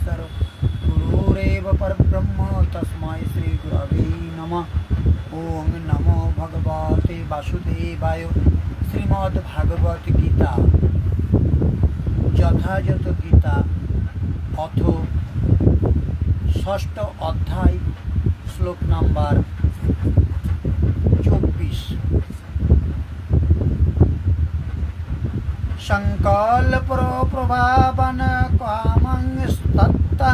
परमेश्वर गुरुरेव परब्रह्म तस्मै श्री गुरवे नमः। ओम नमो भगवते वासुदेवाय। श्रीमद्भागवत गीता যথাযথ গীতা অথ ষষ্ঠ অধ্যায় শ্লোক নাম্বার 24। সংকল্পপ্রভাবান কামংস্তত্তা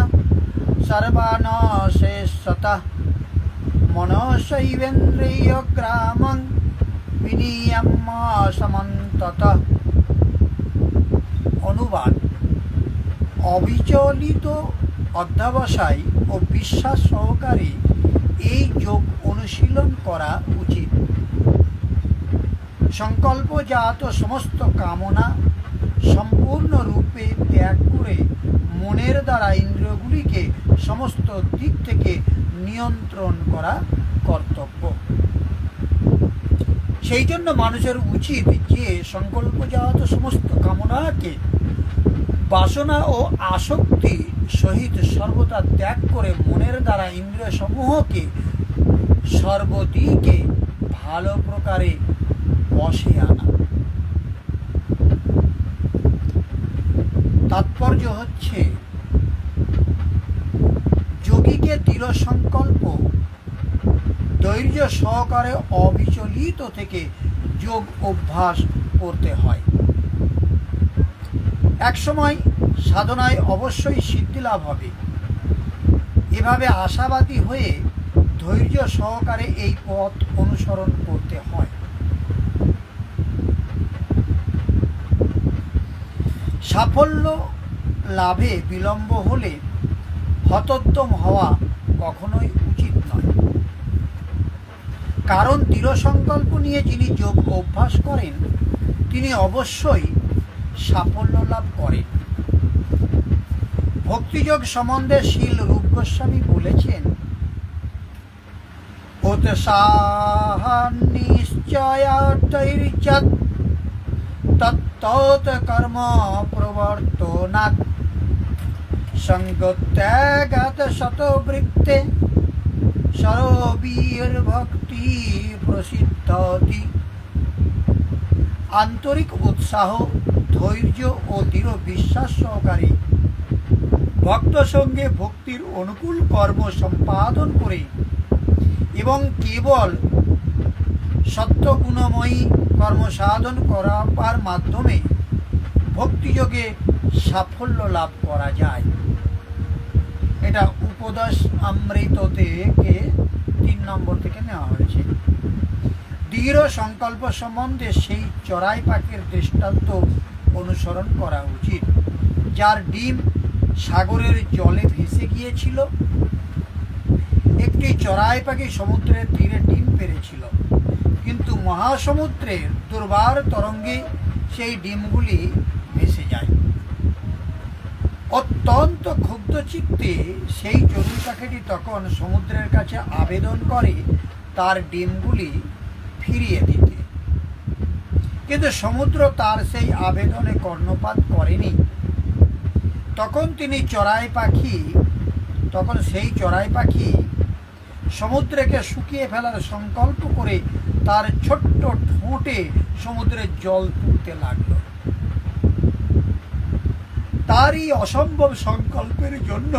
সর্বানশেষতঃ মনসৈবেন্দ্রিয়গ্রামং বিনিয়ম্য সমন্ততঃ। অনুবাদ: অবিচলিত অধ্যবসায় ও বিশ্বাস সহকারে এই যোগ অনুশীলন করা উচিত। সংকল্পজাত সমস্ত কামনা সম্পূর্ণরূপে ত্যাগ করে মনের দ্বারা ইন্দ্রিয়গুলিকে সমস্ত দিক থেকে নিয়ন্ত্রণ করা কর্তব্য। সেই জন্য মানুষের উচিত যে সংকল্পজাত সমস্ত কামনাকে বাসনা ও আসক্তি সহিত সর্বদা ত্যাগ করে মনের দ্বারা ইন্দ্রিয় সমূহকে সর্বদিকে ভালো প্রকারে বশে আনা। তাৎপর্য হচ্ছে, যোগীকে দৃঢ় সংকল্প ধৈর্য সহকারে অবিচলিত থেকে যোগ অভ্যাস করতে হয়। একসময় সাধনায় অবশ্যই সিদ্ধি লাভ হবে। এভাবে আশাবাদী হয়ে ধৈর্য সহকারে এই পথ অনুসরণ করতে হয়। সাফল্য লাভে বিলম্ব হলে হতোদ্যম হওয়া কখনোই উচিত নয়। কারণ দৃঢ় সংকল্প নিয়ে যিনি যোগ অভ্যাস করেন তিনি অবশ্যই সাফল্য লাভ করেন। ভক্তিযোগ সম্বন্ধে শীল রূপ গোস্বামী বলেছেন, নিশ্চয়ৈর্যৎ তত্তৎ কর্ম প্রবর্তনাৎ সঙ্গত্যাগাৎ শতবৃত্তে সরবীর ভক্তি প্রসিদ্ধতি। আন্তরিক উৎসাহ, ধৈর্য ও দৃঢ় বিশ্বাস সহকারে ভক্ত সঙ্গে ভক্তির অনুকূল কর্ম সম্পাদন করে এবং কেবল সত্যগুণময়ী কর্ম সাধন করার মাধ্যমে ভক্তিযোগে সাফল্য লাভ করা যায়। এটা উপদেশ অমৃত থেকে 3 নম্বর থেকে নেওয়া হয়েছে। দৃঢ় সংকল্প সম্বন্ধে সেই চড়াই পাখির দৃষ্টান্ত অনুসরণ করা উচিত, যার ডিম সাগরের জলে ভেসে গিয়েছিল। একটি চড়াই পাখি সমুদ্রের তীরে ডিম পেড়েছিল, কিন্তু মহাসমুদ্রের দুর্বার তরঙ্গে সেই ডিমগুলি ভেসে যায়। অত্যন্ত ক্ষুব্ধ চিত্তে সেই চড়ুই পাখিটি তখন সমুদ্রের কাছে আবেদন করে তার ডিমগুলি ফিরিয়ে দিতে, কিন্তু সমুদ্র তার সেই আবেদনে কর্ণপাত করেনি। তখন সেই চড়াই পাখি সমুদ্রকে শুকিয়ে ফেলার সংকল্প করে তার ছোট্ট ঠোঁটে সমুদ্রের জল তুলতে লাগল। তার এই অসম্ভব সংকল্পের জন্য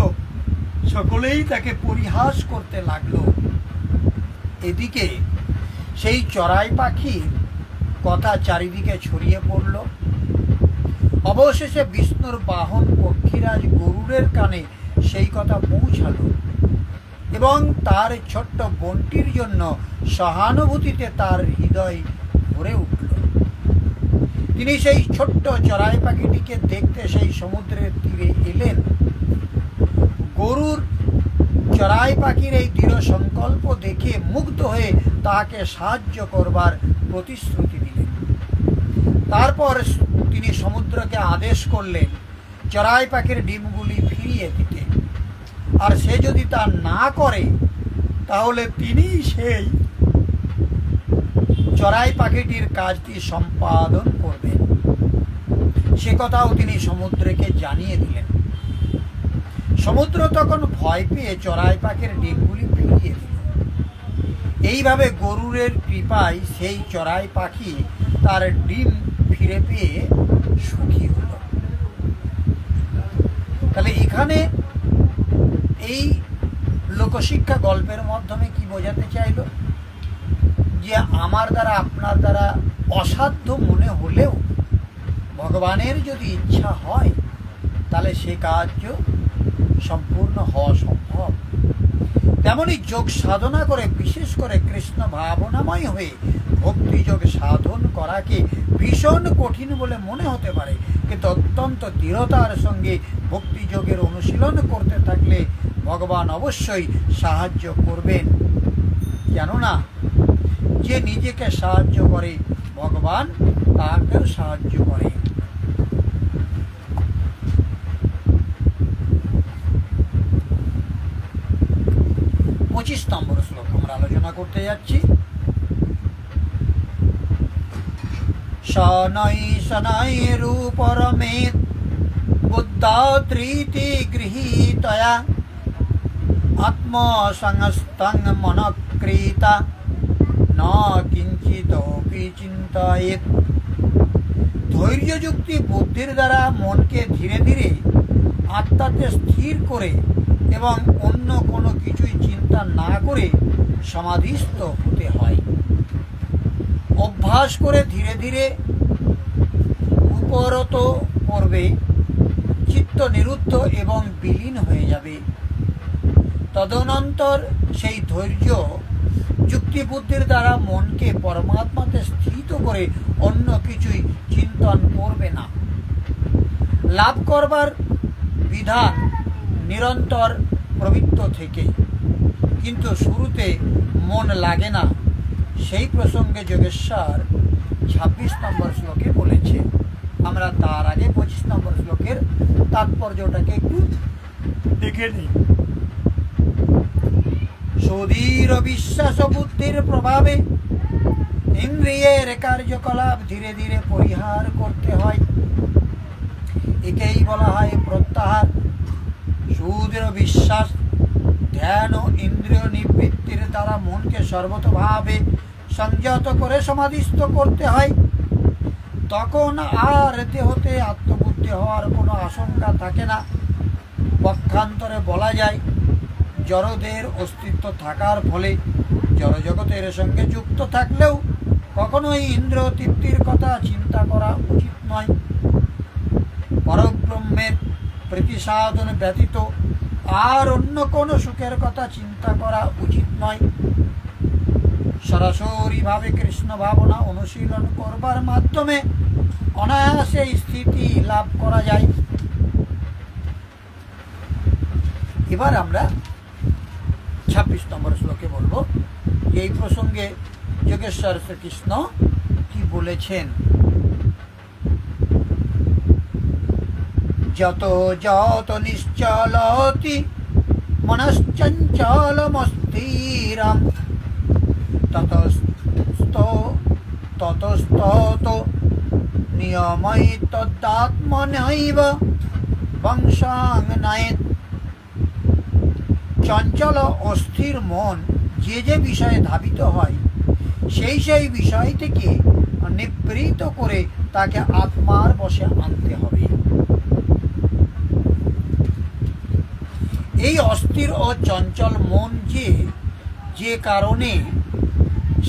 সকলেই তাকে পরিহাস করতে লাগলো। এদিকে সেই চড়াই পাখির কথা চারিদিকে ছড়িয়ে পড়ল। অবশেষে বিষ্ণুর বাহন পক্ষীরাজ গরুড়ের কানে সেই কথা পৌঁছালো এবং তার ছোট্ট বোনটির জন্য সহানুভূতিতে তার হৃদয় ভরে উঠল। তিনি সেই ছোট্ট চড়াই পাখিটিকে দেখতে সেই সমুদ্রের তীরে এলেন। গরুর চড়াই পাখির এই দৃঢ় সংকল্প দেখে মুগ্ধ হয়ে তাকে সাহায্য করবার প্রতিশ্রুতি দিলেন। তারপর তিনি সমুদ্রকে আদেশ করলেন চড়াই পাখির ডিমগুলি ফিরিয়ে দিতে, আর সে যদি তা না করে তাহলে তিনি সেই চড়াই পাখিটির কাজটি সম্পাদন করবেন। সে কথাও তিনি সমুদ্রকে জানিয়ে দিলেন। সমুদ্র তখন ভয় পেয়ে চড়াই পাখির ডিমগুলি ফিরিয়ে দিল। এইভাবে গরুরের কৃপায় সেই চড়াই পাখি তার ডিম ফিরে পেয়ে সুখী হল। তাহলে এখানে এই লোকশিক্ষা গল্পের মাধ্যমে কি বোঝাতে চাইল, যে আমার দ্বারা আপনার দ্বারা অসাধ্য মনে হলেও ভগবানের যদি ইচ্ছা হয় তাহলে সে কার্য সম্পূর্ণ হওয়া সম্ভব। তেমনি যোগ সাধনা করে, বিশেষ করে কৃষ্ণ ভাবনাময় হয়ে ভক্তিযোগ সাধন করাকে ভীষণ কঠিন বলে মনে হতে পারে, কিন্তু অত্যন্ত দৃঢ়তার সঙ্গে ভক্তিযোগের অনুশীলন করতে থাকলে ভগবান অবশ্যই সাহায্য করবেন। কেননা যে নিজেকে সাহায্য করে ভগবান তাকেও সাহায্য করে। 25 নম্বর শ্লোক আমরা আলোচনা করতে যাচ্ছি। শনৈ শনৈ রূপরমেত বুদ্ধাত্রীতি গৃহীতয়া আত্মসংস্থং মনক্রীতা ন কিঞ্চিদপি চিন্তয়েৎ। ধৈর্য যুক্তি বুদ্ধির দ্বারা মনকে ধীরে ধীরে আত্মাতে স্থির করে এবং অন্য কোনো কিছুই চিন্তা না করে সমাধিস্থ হতে হয়। অভ্যাস করে ধীরে ধীরে উপরত করবে, চিত্ত নিরুদ্ধ এবং বিলীন হয়ে যাবে। তদনন্তর সেই ধৈর্য যুক্তি বুদ্ধির দ্বারা মনকে পরমাত্মাতে স্থিত করে অন্য কিছুই চিন্তন করবে না। লাভ করবার বিধান নিরন্তর প্রবৃত্ত থেকে, কিন্তু শুরুতে মন লাগে না। সেই প্রসঙ্গে যোগেশ্বর 26 নম্বর শ্লোকে বলেছে। আমরা তার আগে 25 নম্বর শ্লোকের তাৎপর্যটাকে একটু দেখে নিই। সুদীর বিশ্বাস বুদ্ধির প্রভাবে ইন্দ্রিয়ের কার্যকলাপ ধীরে ধীরে পরিহার করতে হয়। একেই বলা হয় প্রত্যাহার। সুদৃঢ় বিশ্বাস, ধ্যান ও ইন্দ্রিয় নিবৃত্তির দ্বারা মনকে সর্বতভাবে সংযত করে সমাধিস্থ করতে হয়। তখন আর দেহতে আত্মবুদ্ধি হওয়ার কোনো আশঙ্কা থাকে না। পক্ষান্তরে বলা যায়, জড়দের অস্তিত্ব থাকার ফলে জড়জগতের সঙ্গে যুক্ত থাকলেও কখনোই ইন্দ্রিয় তৃপ্তির কথা চিন্তা করা উচিত নয়। পরব্রহ্মের প্রতিসাধন ব্যতীত আর অন্য কোনো সুখের কথা চিন্তা করা উচিত নয়। সরাসরিভাবে কৃষ্ণ ভাবনা অনুশীলন করবার মাধ্যমে অনায়াসে স্থিতি লাভ করা যায়। এবার আমরা 26 নম্বর শ্লোকে বলবো যে এই প্রসঙ্গে যোগেশ্বর শ্রীকৃষ্ণ কি বলেছেন। যত যত নিশ্চলতি মনশ্চঞ্চলমস্থিরম ততস্তত নিয়মৈ তদাত্মনৈব বংশাং নয়েৎ। চঞ্চল অস্থির মন যে যে বিষয়ে ধাবিত হয় সেই সেই বিষয় থেকে নিবৃত করে তাকে আত্মার বশে আনতে হবে। এই অস্থির ও চঞ্চল মন যে কারণে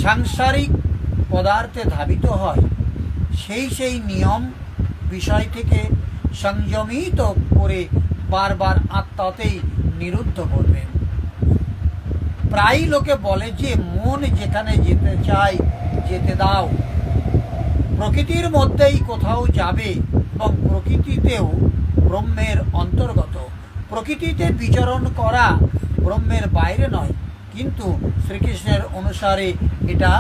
সাংসারিক পদার্থে ধাবিত হয় সেই নিয়ম বিষয় থেকে সংযমিত করে বারবার আত্মাতেই নিরুদ্ধ করবেন। প্রায় লোকে বলে যে মন যেখানে যেতে চায় যেতে দাও, প্রকৃতির মধ্যেই কোথাও যাবে এবং প্রকৃতিতেও ব্রহ্মের অন্তর্গত। প্রকৃতিতে বিচরণ করা ব্রহ্মের বাইরে নয়, কিন্তু শ্রীকৃষ্ণের অনুসারে এটা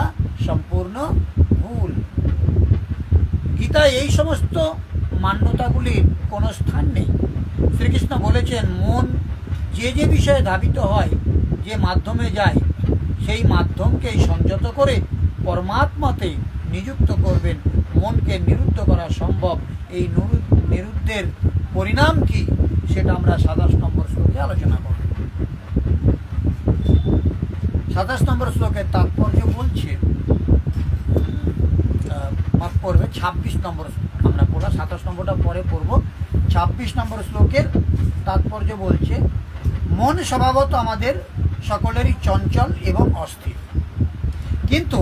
সম্পূর্ণ ভুল। গীতায় এই সমস্ত মান্যতাগুলির কোনো স্থান নেই। শ্রীকৃষ্ণ বলেছেন মন যে যে বিষয়ে ধাবিত হয়, যে মাধ্যমে যায়, সেই মাধ্যমকেই সংযত করে পরমাত্মাতে নিযুক্ত করবেন। মনকে নিরুদ্ধ করা সম্ভব। এই নিরুদ্ধের পরিণাম কি সেটা আমরা 27 নম্বর শ্লোকে সম্বন্ধে আলোচনা করব। 27 নম্বর শ্লোকের তাৎপর্য বলছে, মাফ করবে, 26 নম্বর আমরা পড়া, 27 নম্বরটা পরে পড়ব। 26 নম্বর শ্লোকের তাৎপর্য বলছে, মন স্বভাবত আমাদের সকলেরই চঞ্চল এবং অস্থির, কিন্তু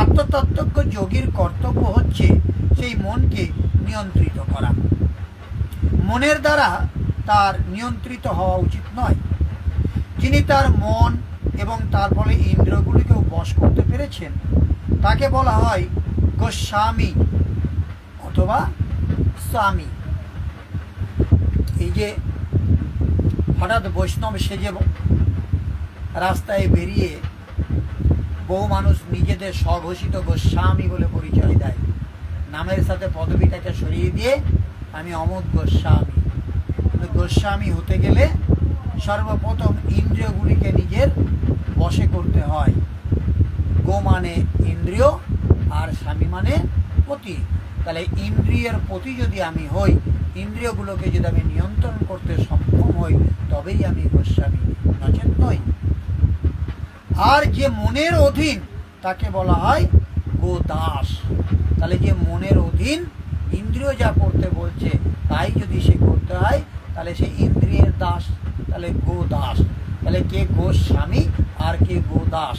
আত্মতত্ত্বজ্ঞ যোগীর কর্তব্য হচ্ছে সেই মনকে নিয়ন্ত্রিত করা। মনের দ্বারা তার নিয়ন্ত্রিত হওয়া উচিত নয়। যিনি তার মন এবং তার ফলে ইন্দ্রিয়গুলিকেও বশ করতে পেরেছেন তাকে বলা হয় গোস্বামী অথবা স্বামী। এই যে হঠাৎ বৈষ্ণব সেজে রাস্তায় বেরিয়ে বহু মানুষ নিজেদের স্বঘোষিত গোস্বামী বলে পরিচয় দেয়, নামের সাথে পদবিটাকে সরিয়ে দিয়ে আমি অমুক গোস্বামী। গোস্বামী হতে গেলে সর্বপ্রথম ইন্দ্রিয়গুলিকে নিজের বশে করতে হয়। গো মানে ইন্দ্রিয় আর স্বামী মানে পতি। তাহলে ইন্দ্রিয়ের পতি যদি আমি হই, ইন্দ্রিয়গুলোকে যদি আমি নিয়ন্ত্রণ করতে সক্ষম হই, তবেই আমি গোস্বামী, নচেত নই। আর যে মনের অধীন তাকে বলা হয় গোদাস। তাহলে যে মনের অধীন, ইন্দ্রিয় যা করতে বলছে তাই যদি সে করতে হয়, তাহলে সে ইন্দ্রিয়ের দাস, তাহলে গোদাস। তাহলে কে গোস্বামী আর কে গোদাস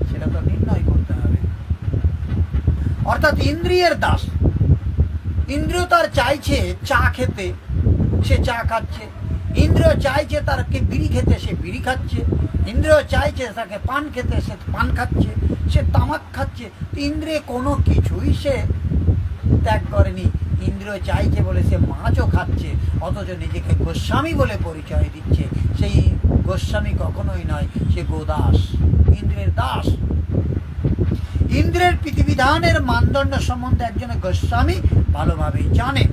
সেটা তো নির্ণয় করতে হবে। অর্থাৎ ইন্দ্রিয়ের দাস, ইন্দ্রিয় তার চাইছে চা খেতে, সে চা খাচ্ছে। ইন্দ্রিয় চাইছে তারকে বিড়ি খেতে, সে বিড়ি খাচ্ছে। ইন্দ্রিয় চাইছে তাকে পান খেতে, সে পান খাচ্ছে। সে তামাক খাচ্ছে। ইন্দ্রিয় কোনো কিছুই সে ত্যাগ করেনি। ইন্দ্রিয় চাইছে বলে সে মাছও খাচ্ছে, অথচ নিজেকে গোস্বামী বলে পরিচয় দিচ্ছে। সেই গোস্বামী কখনোই নয়, সে গোদাস, ইন্দ্রিয়ের দাস। ইন্দ্রের বিধিবিধানের মানদণ্ড সম্বন্ধে একজন গোস্বামী ভালোভাবেই জানে।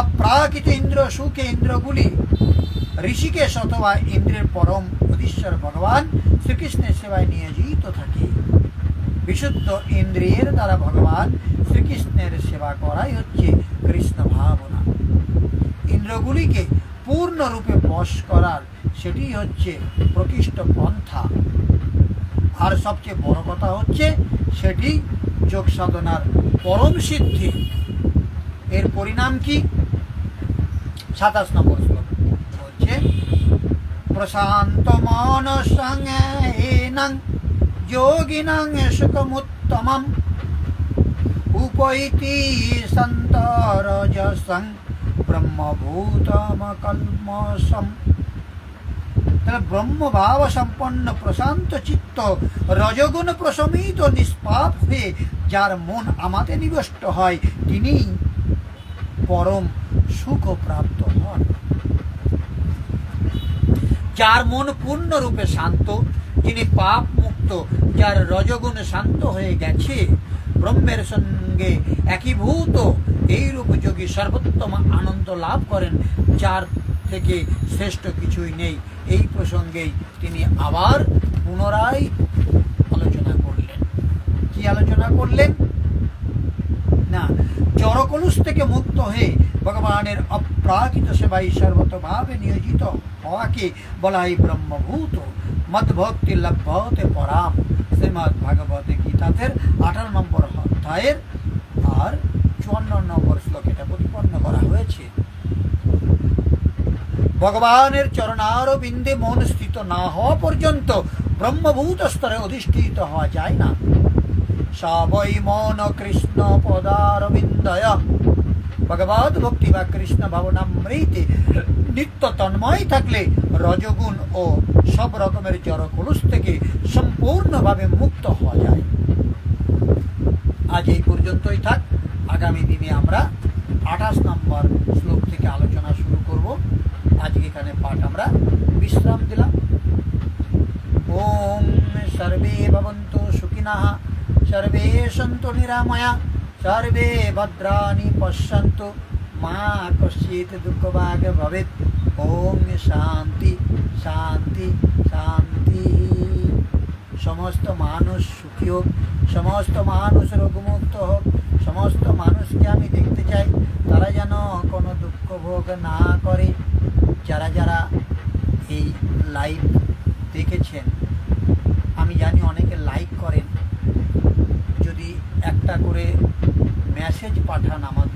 অপ্রাকৃত ইন্দ্র সুখে ইন্দ্রগুলি ঋষিকেশ অথবা ইন্দ্রের পরম অধীশ্বর ভগবান শ্রীকৃষ্ণের সেবায় নিয়োজিত থাকে। বিশুদ্ধ ইন্দ্রিয়ের দ্বারা ভগবান শ্রীকৃষ্ণের সেবা করাই হচ্ছে কৃষ্ণ ভাবনা। ইন্দ্রগুলিকে পূর্ণরূপে বশ করার সেটি হচ্ছে প্রকৃষ্ট পন্থা। আর সবচেয়ে বড় কথা হচ্ছে সেটি যোগ সাধনার পরম সিদ্ধি। এর পরিণাম কি? 27 নম্বর শ্লোক বলছে, প্রশান্ত মনসং যোগিনাং সুখমুত্তমম উপৈতি সন্তরজসং ব্রহ্মভূতম কল্মষম। তাহলে ব্রহ্মভাব সম্পন্ন প্রশান্ত চিত্ত রজগুণ প্রশমিত নিষ্পাপ হয়ে যার মন আমাতে নিবিষ্ট হয়, তিনি পরম সুখ প্রাপ্ত হন। যার মন পূর্ণরূপে শান্ত, যিনি পাপ মুক্ত, যার রজগুণ শান্ত হয়ে গেছে, ব্রহ্মের সঙ্গে একীভূত, এইরূপ যোগী সর্বোত্তম আনন্দ লাভ করেন, যার থেকে শ্রেষ্ঠ কিছুই নেই। এই প্রসঙ্গেই তিনি আবার পুনরায় আলোচনা করলেন। কি আলোচনা করলেন? না, জড়কলুষ থেকে মুক্ত হয়ে ভগবানের অপ্রাকৃত সেবায় সর্বতভাবে নিয়োজিত হওয়াকে বলা হয় ব্রহ্মভূত। মদ্ভক্তি লভ্যতে পরাম, শ্রীমদ্ ভাগবতে গীতাতের 18 নম্বর অধ্যায়ের আর 54 নম্বর শ্লোকে এটা প্রতিপন্ন করা হয়েছে। ভগবানের চরণারবিন্দে মন স্থিত না হওয়া পর্যন্ত ব্রহ্মভূত স্তরে অধিষ্ঠিত হওয়া যায় না। সবই মন কৃষ্ণ পদারবিন্দয় ভগবত ভক্তি বা কৃষ্ণ ভাবনামৃতে নিত্য তন্ময় থাকলে রজগুণ ও সব রকমের জড়কলুষ থেকে সম্পূর্ণভাবে মুক্ত হওয়া যায়। আজ এই পর্যন্তই থাক। আগামী দিনে আমরা 28 নম্বর শ্লোক থেকে আলোচনা শুরু করব। আজকে এখানে পাঠ আমরা বিশ্রাম দিলাম। ওম সর্বে ভবন্তু সুখিনঃ, সর্বে সন্তু নিরাময়া, সর্বে ভদ্রাণি পশ্যন্তু, মা কশ্চিৎ দুঃখভাগ ভবেৎ। ওম শান্তি শান্তি শান্তি। সমস্ত মানুষ সুখী হোক, সমস্ত মানুষ রোগমুক্ত হোক, সমস্ত মানুষকে আমি দেখতে চাই তারা যেন কোনো দুঃখ ভোগ না করে। যারা যারা দেখেছেন, আমি জানি অনেকে লাইক করেন, যদি একটা করে মেসেজ পাঠান আমার